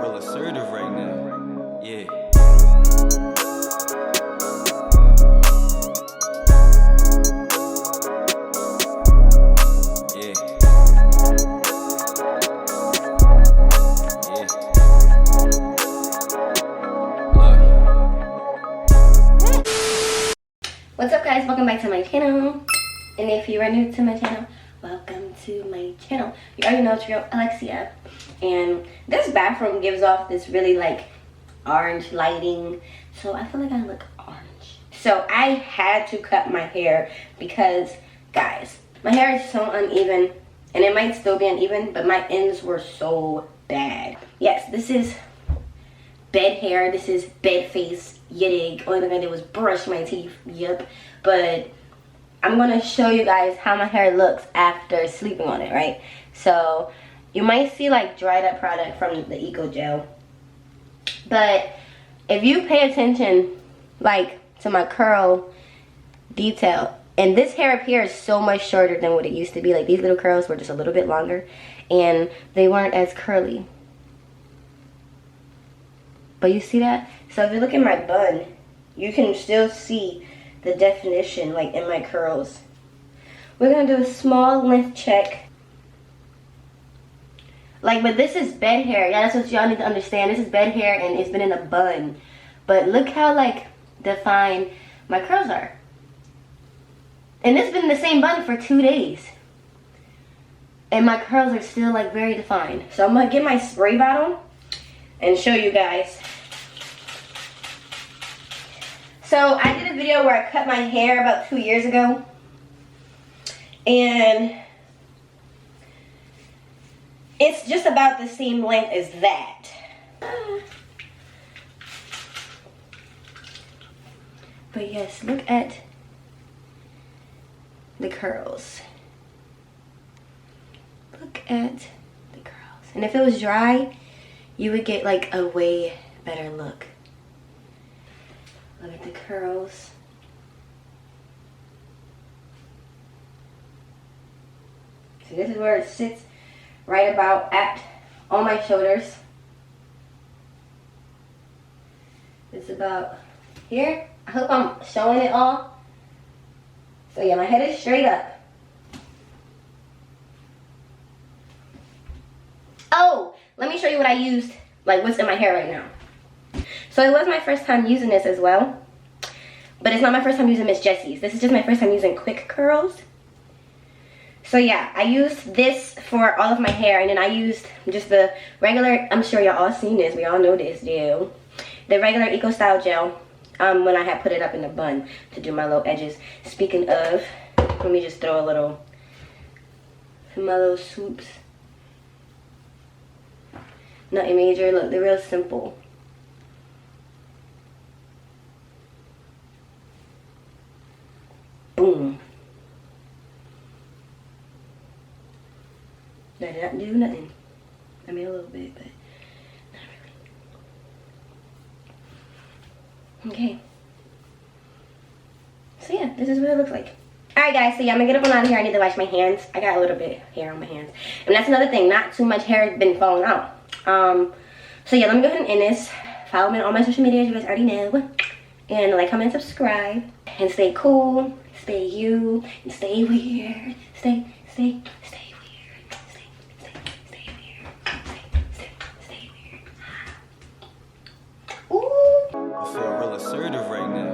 real assertive right now. Yeah. What's up, guys? Welcome back to my channel. And if you are new to my channel, welcome to my channel. You already know it's real Alexia. And this bathroom gives off this really like orange lighting, so I feel like I look orange. So I had to cut my hair because, guys, my hair is so uneven, and it might still be uneven, but my ends were so bad. Yes, this is bed hair, this is bed face, yiddig. Only thing I did was brush my teeth, yep. But I'm gonna show you guys how my hair looks after sleeping on it, right? So you might see like dried up product from the Eco Gel, but if you pay attention like to my curl detail, and this hair up here is so much shorter than what it used to be. Like these little curls were just a little bit longer and they weren't as curly. But you see that? So if you look at my bun, you can still see the definition like in my curls. We're gonna do a small length check. Like, but this is bed hair. Yeah, that's what y'all need to understand. This is bed hair and it's been in a bun. But look how like defined my curls are. And it's been in the same bun for 2 days. And my curls are still like very defined. So I'm gonna get my spray bottle and show you guys. So I did a video where I cut my hair about 2 years ago, and it's just about the same length as that. But yes, look at the curls. Look at the curls. And if it was dry, you would get like a way better look. Look at the curls. So this is where it sits, right about at on my shoulders. It's about here. I hope I'm showing it all. So yeah, my head is straight up. Oh, let me show you what I used, like what's in my hair right now. So it was my first time using this as well, but it's not my first time using Miss Jessie's. This is just my first time using quick curls. So yeah, I used this for all of my hair, and then I used just the regular, I'm sure y'all all seen this, we all know this deal. The regular Eco Style Gel when I had put it up in the bun to do my little edges. Speaking of, let me just throw a little, my little swoops. Nothing major, look, they're real simple. Boom. That did not do nothing. I mean a little bit, but not really. Okay. So yeah, this is what it looks like. Alright guys, so yeah, I'm gonna get up and out of here. I need to wash my hands. I got a little bit of hair on my hands. And that's another thing, not too much hair has been falling out. So yeah, let me go ahead and end this. Follow me on all my social media, you guys already know. And like, comment, subscribe. And stay cool, stay you, and stay weird. Stay weird. Stay weird. Ooh. I feel real assertive right now.